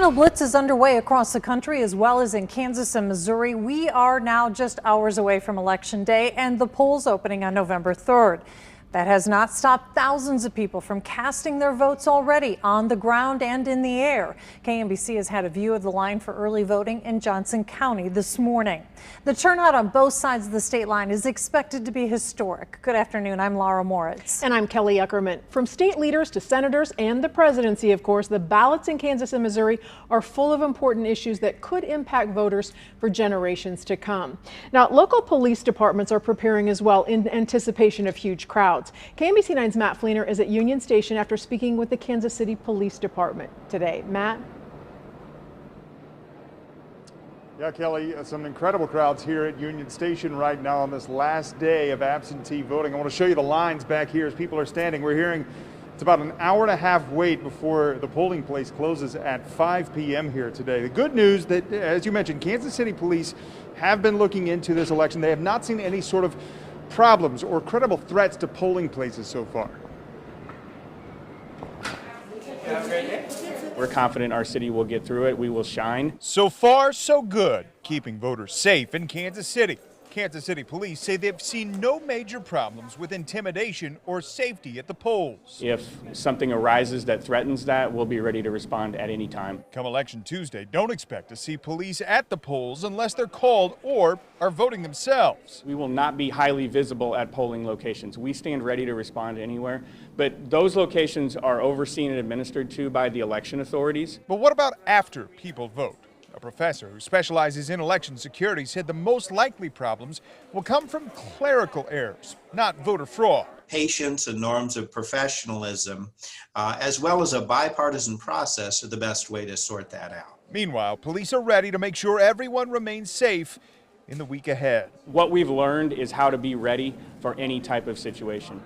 final blitz is underway across the country as well as in Kansas and Missouri. We are now just hours away from Election Day and the polls opening on November 3rd. That has not stopped thousands of people from casting their votes already on the ground and in the air. KMBC has had a view of the line for early voting in Johnson County this morning. The turnout on both sides of the state line is expected to be historic. Good afternoon. I'm Laura Moritz. And I'm Kelly Eckerman. From state leaders to senators and the presidency, of course, the ballots in Kansas and Missouri are full of important issues that could impact voters for generations to come. Now, local police departments are preparing as well in anticipation of huge crowds. KMBC 9's Matt Fleener is at Union Station after speaking with the Kansas City Police Department today. Matt? Yeah, Kelly, some incredible crowds here at Union Station right now on this last day of absentee voting. I want to show you the lines back here as people are standing. We're hearing it's about an hour and a half wait before the polling place closes at 5 p.m. here today. The good news that, as you mentioned, Kansas City Police have been looking into this election. They have not seen any sort of problems or credible threats to polling places so far. We're confident our city will get through it. We will shine. So far, so good, keeping voters safe in Kansas City. Kansas City police say they've seen no major problems with intimidation or safety at the polls. If something arises that threatens that, we'll be ready to respond at any time. Come Election Tuesday, don't expect to see police at the polls unless they're called or are voting themselves. We will not be highly visible at polling locations. We stand ready to respond anywhere, but those locations are overseen and administered to by the election authorities. But what about after people vote? A professor who specializes in election security said the most likely problems will come from clerical errors, not voter fraud. Patience and norms of professionalism, as well as a bipartisan process, are the best way to sort that out. Meanwhile, police are ready to make sure everyone remains safe in the week ahead. What we've learned is how to be ready for any type of situation.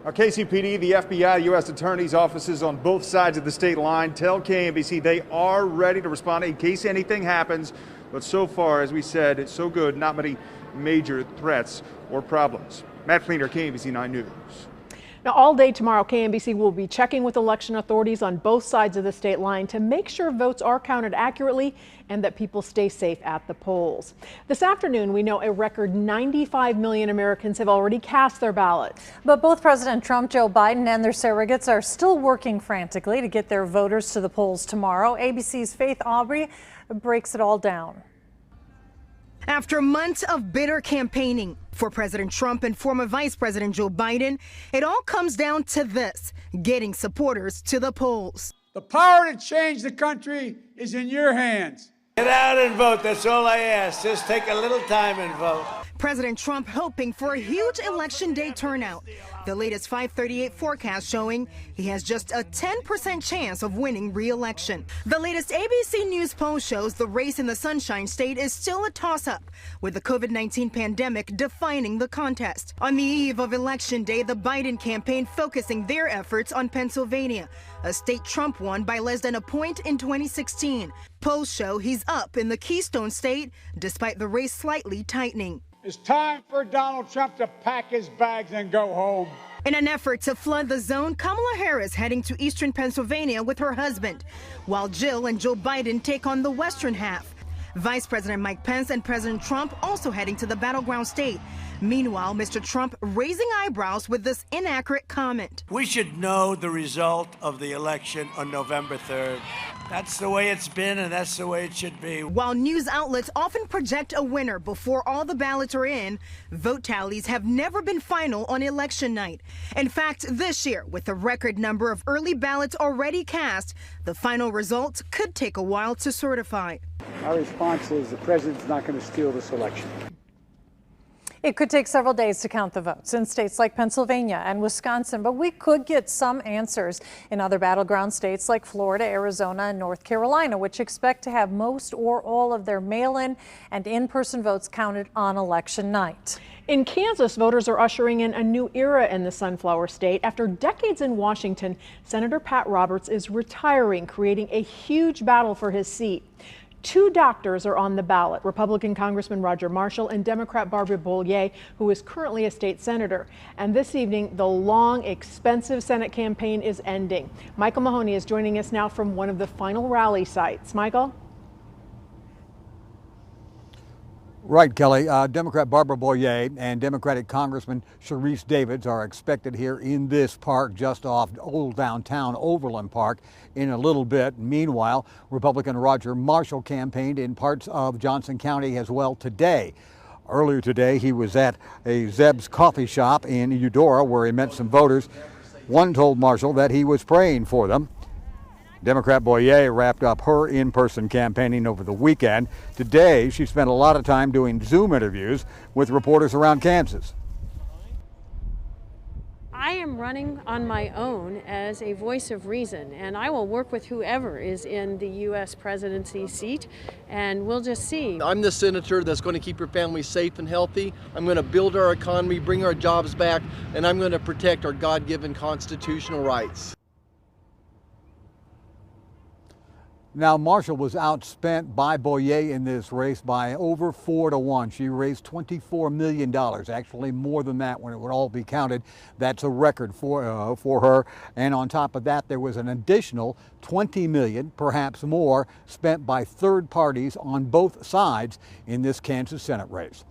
Now, KCPD, the FBI, U.S. Attorney's offices on both sides of the state line tell KMBC they are ready to respond in case anything happens. But so far, as we said, it's so good, not many major threats or problems. Matt Fleener, KMBC 9 News. Now, all day tomorrow, KMBC will be checking with election authorities on both sides of the state line to make sure votes are counted accurately and that people stay safe at the polls. This afternoon, we know a record 95 million Americans have already cast their ballots. But both President Trump, Joe Biden, and their surrogates are still working frantically to get their voters to the polls tomorrow. ABC's Faith Aubrey breaks it all down. After months of bitter campaigning for President Trump and former Vice President Joe Biden, it all comes down to this: getting supporters to the polls. The power to change the country is in your hands. Get out and vote. That's all I ask. Just take a little time and vote. President Trump hoping for a huge Election Day turnout. The latest 538 forecast showing he has just a 10% chance of winning re-election. The latest ABC News poll shows the race in the Sunshine State is still a toss-up, with the COVID-19 pandemic defining the contest. On the eve of Election Day, the Biden campaign focusing their efforts on Pennsylvania, a state Trump won by less than a point in 2016. Polls show he's up in the Keystone State, despite the race slightly tightening. It's time for Donald Trump to pack his bags and go home. In an effort to flood the zone, Kamala Harris heading to eastern Pennsylvania with her husband, while Jill and Joe Biden take on the western half. Vice President Mike Pence and President Trump also heading to the battleground state. Meanwhile, Mr. Trump raising eyebrows with this inaccurate comment. We should know the result of the election on November 3rd. That's the way it's been, and that's the way it should be. While news outlets often project a winner before all the ballots are in, vote tallies have never been final on election night. In fact, this year, with a record number of early ballots already cast, the final results could take a while to certify. Our response is the president's not going to steal this election. It could take several days to count the votes in states like Pennsylvania and Wisconsin, but we could get some answers in other battleground states like Florida, Arizona, and North Carolina, which expect to have most or all of their mail-in and in-person votes counted on election night. In Kansas, voters are ushering in a new era in the Sunflower State. After decades in Washington, Senator Pat Roberts is retiring, creating a huge battle for his seat. Two doctors are on the ballot, Republican Congressman Roger Marshall and Democrat Barbara Bollier, who is currently a state senator. And this evening, the long, expensive Senate campaign is ending. Michael Mahoney is joining us now from one of the final rally sites. Michael? Right, Kelly. Democrat Barbara Bollier and Democratic Congressman Sharice Davids are expected here in this park just off Old Downtown Overland Park in a little bit. Meanwhile, Republican Roger Marshall campaigned in parts of Johnson County as well today. Earlier today, he was at a Zeb's coffee shop in Eudora where he met some voters. One told Marshall that he was praying for them. Democrat Bollier wrapped up her in-person campaigning over the weekend. Today, she spent a lot of time doing Zoom interviews with reporters around Kansas. I am running on my own as a voice of reason, and I will work with whoever is in the U.S. presidency seat, and we'll just see. I'm the senator that's going to keep your family safe and healthy. I'm going to build our economy, bring our jobs back, and I'm going to protect our God-given constitutional rights. Now, Marshall was outspent by Bollier in this race by over 4-1. She raised $24 million, actually more than that when it would all be counted. That's a record for her. And on top of that, there was an additional $20 million, perhaps more, spent by third parties on both sides in this Kansas Senate race.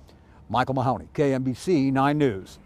Michael Mahoney, KMBC 9 News.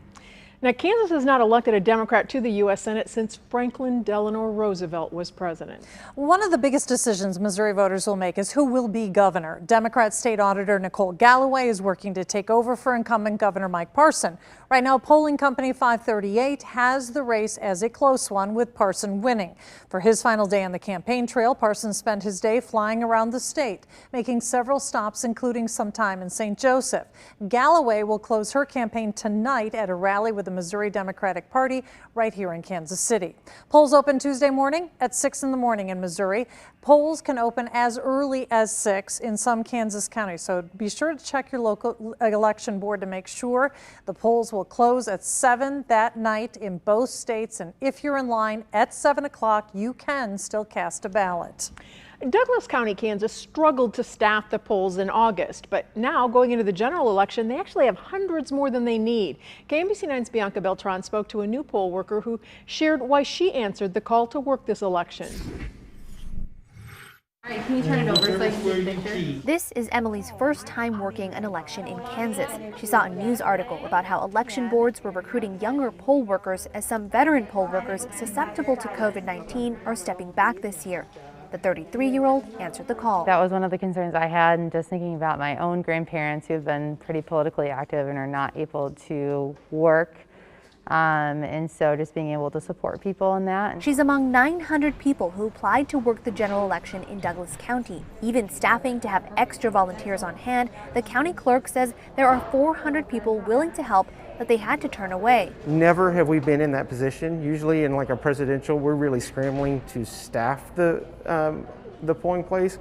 Now, Kansas has not elected a Democrat to the U.S. Senate since Franklin Delano Roosevelt was president. One of the biggest decisions Missouri voters will make is who will be governor. Democrat State Auditor Nicole Galloway is working to take over for incumbent Governor Mike Parson. Right now, polling company 538 has the race as a close one, with Parson winning. For his final day on the campaign trail, Parson spent his day flying around the state, making several stops, including some time in St. Joseph. Galloway will close her campaign tonight at a rally with the Missouri Democratic Party right here in Kansas City. Polls open Tuesday morning at 6 in the morning in Missouri. Polls can open as early as 6 in some Kansas counties, so be sure to check your local election board to make sure. The polls will close at 7 that night in both states, and if you're in line at 7 o'clock, you can still cast a ballot. Douglas County, Kansas struggled to staff the polls in August, but now going into the general election, they actually have hundreds more than they need. KMBC 9's Bianca Beltran spoke to a new poll worker who shared why she answered the call to work this election. All right, can you turn it over so I can see the picture? This is Emily's first time working an election in Kansas. She saw a news article about how election boards were recruiting younger poll workers as some veteran poll workers susceptible to COVID-19 are stepping back this year. The 33-year-old answered the call. That was one of the concerns I had, and just thinking about my own grandparents who have been pretty politically active and are not able to work. And so just being able to support people in that. She's among 900 people who applied to work the general election in Douglas County. Even staffing to have extra volunteers on hand, the county clerk says there are 400 people willing to help that they had to turn away. Never have we been in that position. Usually in like a presidential, we're really scrambling to staff the polling place.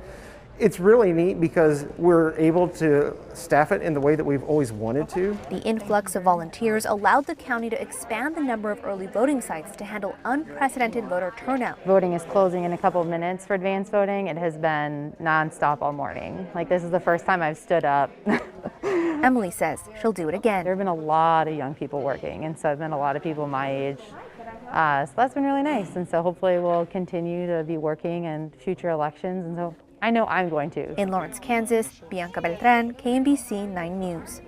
It's really neat because we're able to staff it in the way that we've always wanted to. The influx of volunteers allowed the county to expand the number of early voting sites to handle unprecedented voter turnout. Voting is closing in a couple of minutes for advance voting. It has been nonstop all morning. Like, this is the first time I've stood up. Emily says she'll do it again. There have been a lot of young people working, and so I've been a lot of people my age. So that's been really nice, and so hopefully we'll continue to be working in future elections, and so I know I'm going to. In Lawrence, Kansas, Bianca Beltran, KMBC 9 News.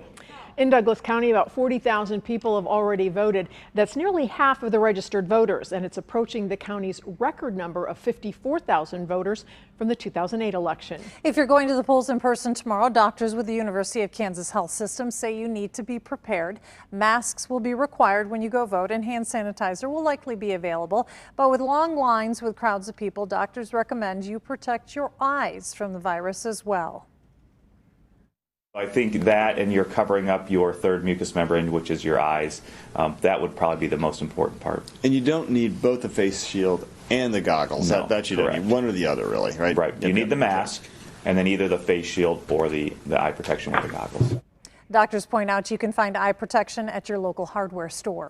In Douglas County, about 40,000 people have already voted. That's nearly half of the registered voters, and it's approaching the county's record number of 54,000 voters from the 2008 election. If you're going to the polls in person tomorrow, doctors with the University of Kansas Health System say you need to be prepared. Masks will be required when you go vote, and hand sanitizer will likely be available. But with long lines with crowds of people, doctors recommend you protect your eyes from the virus as well. I think that, and you're covering up your third mucous membrane, which is your eyes, that would probably be the most important part. And you don't need both the face shield and the goggles. No, that you don't need one or the other, really, right? Right. You need the mask, and then either the face shield or the eye protection with the goggles. Doctors point out you can find eye protection at your local hardware store.